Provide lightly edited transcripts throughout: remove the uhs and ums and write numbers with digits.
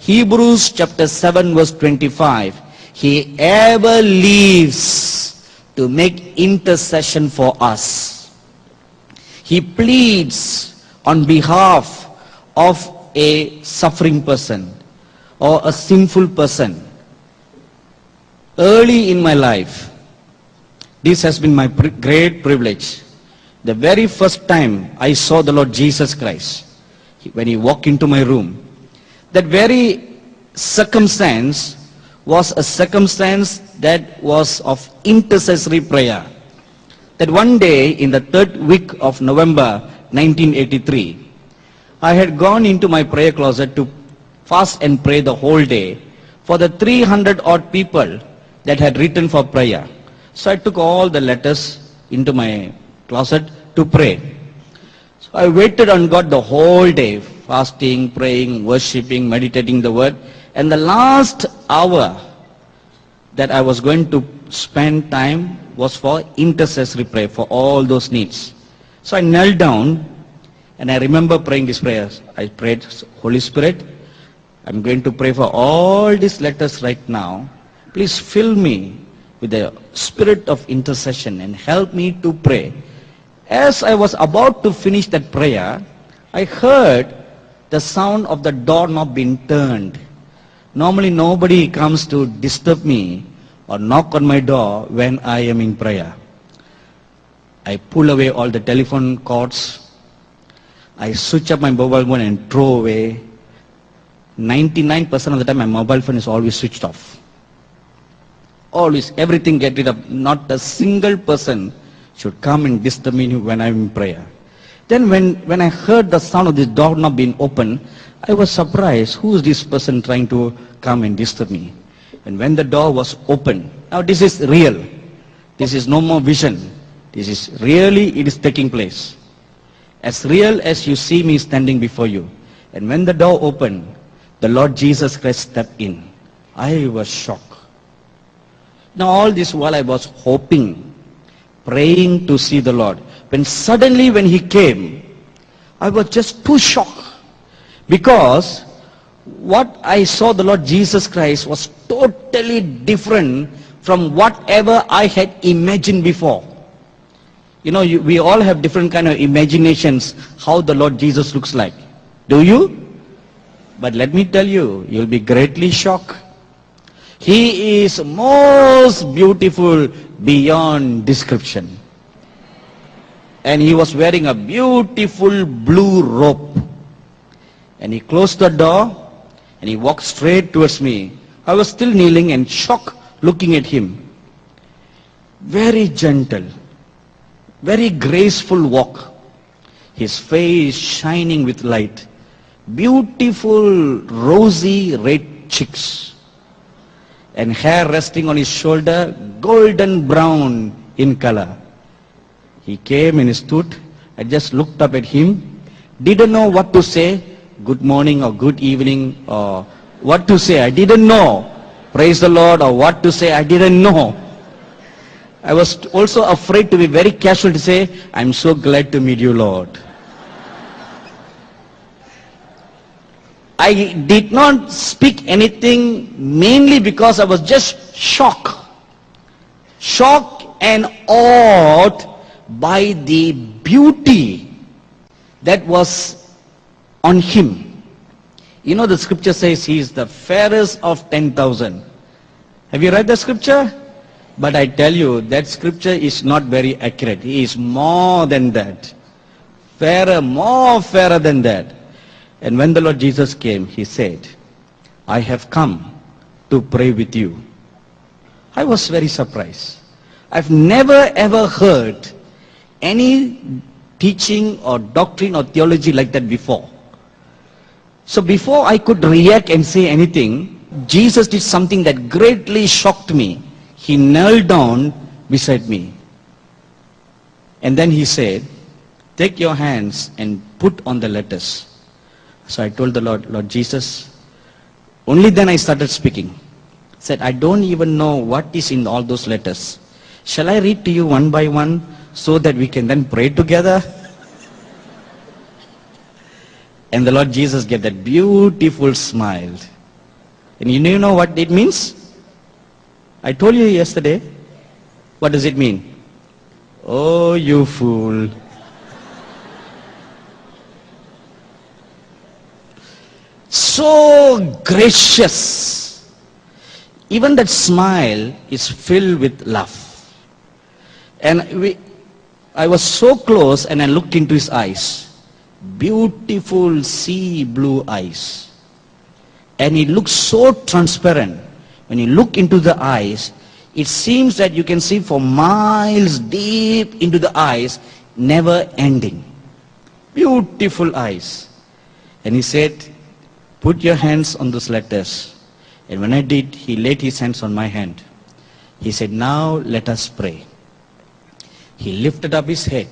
Hebrews chapter 7 verse 25. He ever lives to make intercession for us. He pleads on behalf of a suffering person or a sinful person. Early in my life, this has been my great privilege. The very first time I saw the Lord Jesus Christ, when he walked into my room, that very circumstance was a circumstance that was of intercessory prayer. That one day in the 3rd week of November 1983, I had gone into my prayer closet to fast and pray the whole day for the 300 odd people that had written for prayer. So I took all the letters into my closet to pray. So I waited on God the whole day, fasting, praying, worshiping, meditating the word. And the last hour that I was going to spend time was for intercessory prayer for all those needs. So I knelt down and I remember praying these prayers. I prayed, Holy Spirit, I'm going to pray for all these letters right now. Please fill me with the spirit of intercession and help me to pray. As I was about to finish that prayer, I heard the sound of the doorknob being turned. Normally nobody comes to disturb me or knock on my door when I am in prayer. I pull away all the telephone cords. I switch up my mobile phone and throw away. 99% of the time my mobile phone is always switched off. Always, everything get rid of. Not a single person should come and disturb me when I'm in prayer. Then when I heard the sound of this doorknob being opened, I was surprised. Who is this person trying to come and disturb me? And when the door was opened, now this is real. This is no more vision. This is really, it is taking place. As real as you see me standing before you. And when the door opened, the Lord Jesus Christ stepped in. I was shocked. Now all this while I was hoping, praying to see the Lord. When suddenly when he came, I was just too shocked. Because what I saw the Lord Jesus Christ was totally different from whatever I had imagined before. You know, we all have different kind of imaginations how the Lord Jesus looks like. Do you? But let me tell you, you'll be greatly shocked. He is most beautiful beyond description. And he was wearing a beautiful blue robe. And he closed the door and he walked straight towards me. I was still kneeling and shocked looking at him. Very gentle, very graceful walk. His face shining with light. Beautiful rosy red cheeks. And hair resting on his shoulder, golden brown in color. He came and stood. I just looked up at him. Didn't know what to say. Good morning or good evening or what to say. I didn't know. Praise the Lord or what to say. I didn't know. I was also afraid to be very casual to say, I'm so glad to meet you, Lord. I did not speak anything mainly because I was just shocked. Shocked and awed by the beauty that was on him. You know, the scripture says he is the fairest of 10,000. Have you read the scripture? But I tell you, that scripture is not very accurate. He is more than that. Fairer, more fairer than that. And when the Lord Jesus came, he said, I have come to pray with you. I was very surprised. I've never ever heard any teaching or doctrine or theology like that before. So before I could react and say anything, Jesus did something that greatly shocked me. He knelt down beside me. And then he said, take your hands and put on the letters. So I told the Lord, Lord Jesus, only then I started speaking. Said, I don't even know what is in all those letters. Shall I read to you one by one so that we can then pray together? And the Lord Jesus gave that beautiful smile. And you know what it means? I told you yesterday. What does it mean? Oh, you fool. So gracious. Even that smile is filled with love. And I was so close and I looked into his eyes. Beautiful sea blue eyes. And he looks so transparent. When you look into the eyes, it seems that you can see for miles deep into the eyes, never ending. Beautiful eyes. And he said, put your hands on those letters. And when I did, he laid his hands on my hand. He said, now let us pray. He lifted up his head.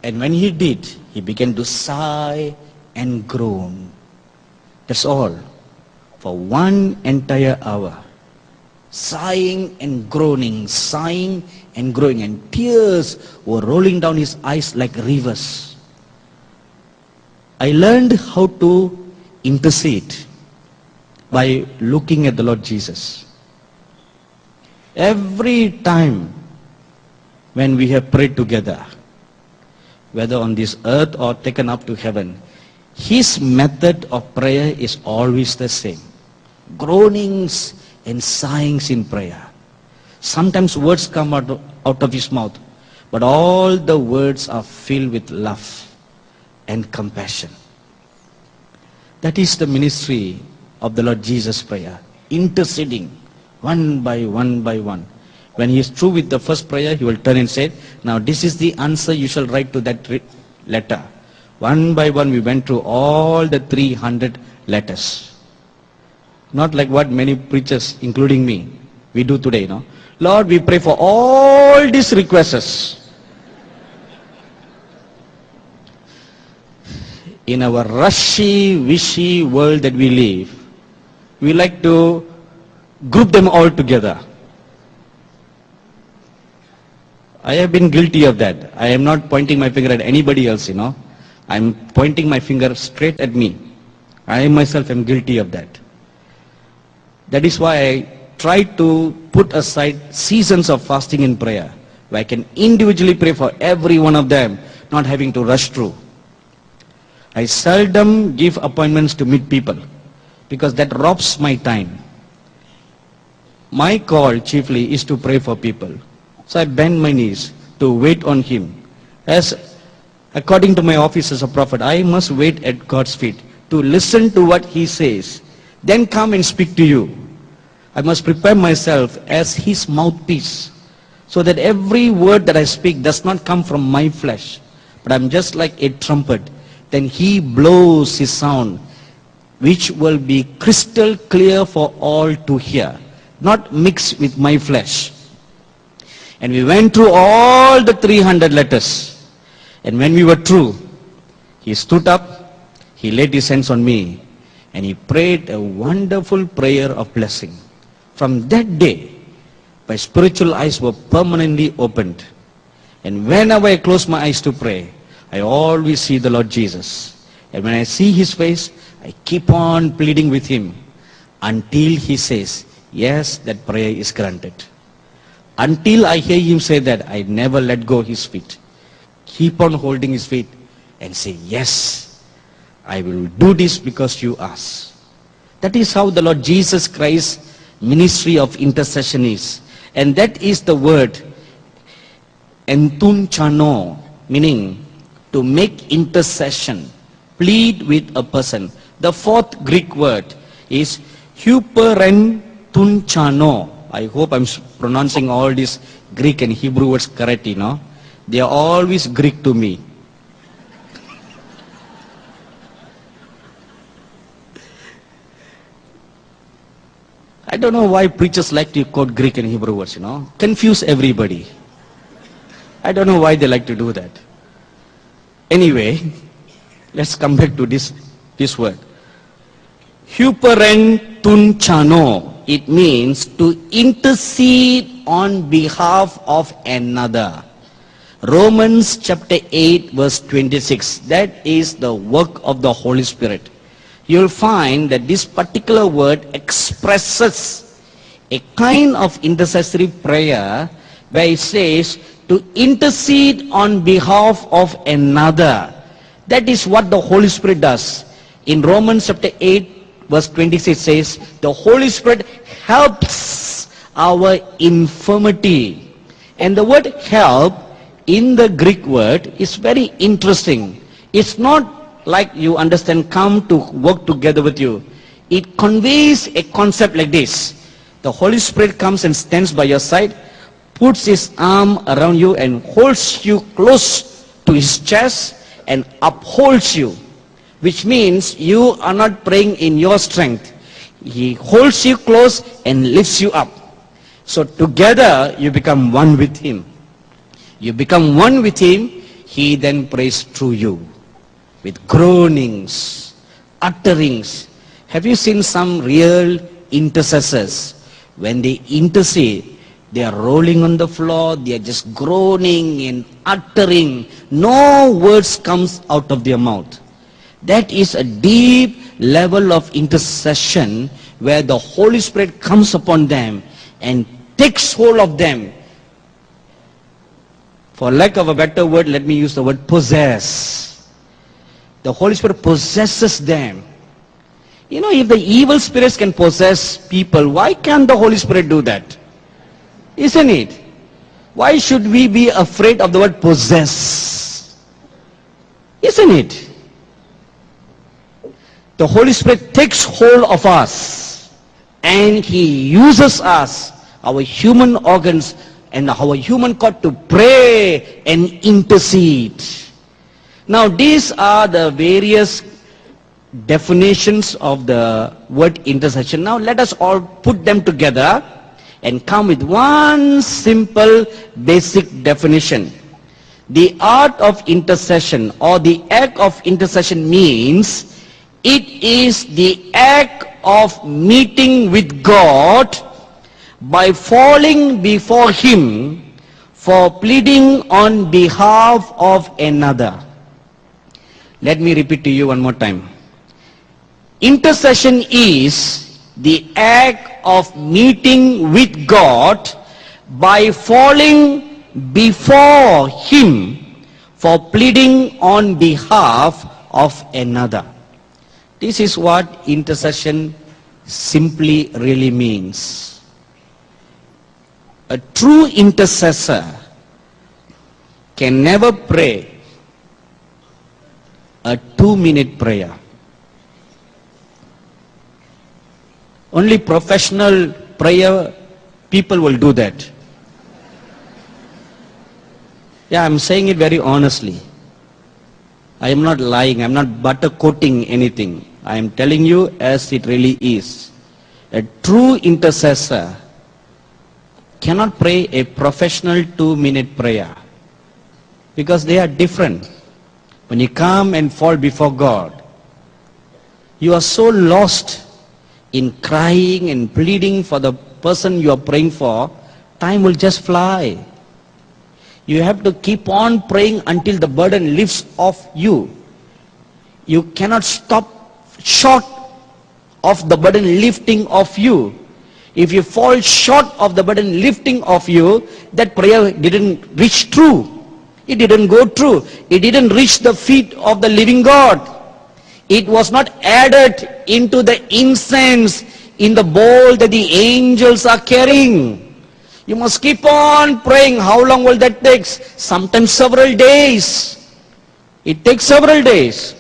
And when he did, he began to sigh and groan. That's all. For one entire hour. Sighing and groaning, sighing and groaning. And tears were rolling down his eyes like rivers. I learned how to intercede by looking at the Lord Jesus. Every time when we have prayed together, whether on this earth or taken up to heaven, his method of prayer is always the same. Groanings and sighings in prayer. Sometimes words come out of his mouth, but all the words are filled with love and compassion. That is the ministry of the Lord Jesus prayer. Interceding one by one by one. When he is through with the first prayer, he will turn and say, now this is the answer you shall write to that letter. One by one we went through all the 300 letters. Not like what many preachers, including me, we do today, no? Lord, we pray for all these requests. In our rushy, wishy world that we live, we like to group them all together. I have been guilty of that. I am not pointing my finger at anybody else, you know. I am pointing my finger straight at me. I myself am guilty of that. That is why I try to put aside seasons of fasting and prayer, where I can individually pray for every one of them, not having to rush through. I seldom give appointments to meet people, because that robs my time. My call chiefly is to pray for people. So I bend my knees to wait on him. As according to my office as a prophet, I must wait at God's feet to listen to what he says, then come and speak to you. I must prepare myself as his mouthpiece, so that every word that I speak does not come from my flesh, but I'm just like a trumpet. Then he blows his sound, which will be crystal clear for all to hear, not mixed with my flesh. And we went through all the 300 letters. And when we were through, he stood up, he laid his hands on me, and he prayed a wonderful prayer of blessing. From that day, my spiritual eyes were permanently opened. And whenever I close my eyes to pray, I always see the Lord Jesus. And when I see his face, I keep on pleading with him until he says, yes, that prayer is granted. Until I hear him say that, I never let go his feet. Keep on holding his feet and say, yes, I will do this because you ask. That is how the Lord Jesus Christ's ministry of intercession is. And that is the word entunchano, meaning to make intercession, plead with a person. The fourth Greek word is huperentunchano. I hope I'm pronouncing all these Greek and Hebrew words correctly, no? They are always Greek to me. I don't know why preachers like to quote Greek and Hebrew words, you know. Confuse everybody. I don't know why they like to do that. Anyway, let's come back to this word. Huperentunchano. It means to intercede on behalf of another. Romans chapter 8 verse 26. That is the work of the Holy Spirit. you'll find that this particular word expresses a kind of intercessory prayer where it says to intercede on behalf of another. That is what the Holy Spirit does. In Romans chapter 8 verse 26 says, the Holy Spirit helps our infirmity. And the word help in the Greek word is very interesting. It's not like you understand come to work together with you. It conveys a concept like this. The Holy Spirit comes and stands by your side, puts his arm around you and holds you close to his chest and upholds you. Which means you are not praying in your strength. He holds you close and lifts you up. So together you become one with him. You become one with him, he then prays through you. With groanings, utterings. Have you seen some real intercessors? When they intercede, they are rolling on the floor, they are just groaning and uttering. No words comes out of their mouth. That is a deep level of intercession where the Holy Spirit comes upon them and takes hold of them. For lack of a better word, let me use the word possess. The Holy Spirit possesses them. You know, if the evil spirits can possess people, why can't the Holy Spirit do that? Isn't it? Why should we be afraid of the word possess? Isn't it? The Holy Spirit takes hold of us and he uses us, our human organs and our human cord, to pray and intercede. Now these are the various definitions of the word intercession. Now let us all put them together and come with one simple basic definition. The art of intercession or the act of intercession means it is the act of meeting with God by falling before him for pleading on behalf of another. Let me repeat to you one more time. Intercession is the act of meeting with God by falling before him for pleading on behalf of another. This is what intercession simply really means. A true intercessor can never pray a 2-minute prayer. Only professional prayer people will do that. Yeah, I'm saying it very honestly. I am not lying, I'm not butter coating anything. I am telling you as it really is. A true intercessor cannot pray a professional 2-minute prayer because they are different. When you come and fall before God, you are so lost in crying and pleading for the person you are praying for, time will just fly. You have to keep on praying until the burden lifts off you. You cannot stop short of the burden lifting off you. If you fall short of the burden lifting off you, that prayer didn't reach through. It didn't go through. It didn't reach the feet of the living God. It was not added into the incense in the bowl that the angels are carrying. You must keep on praying. How long will that take? Sometimes several days. It takes several days.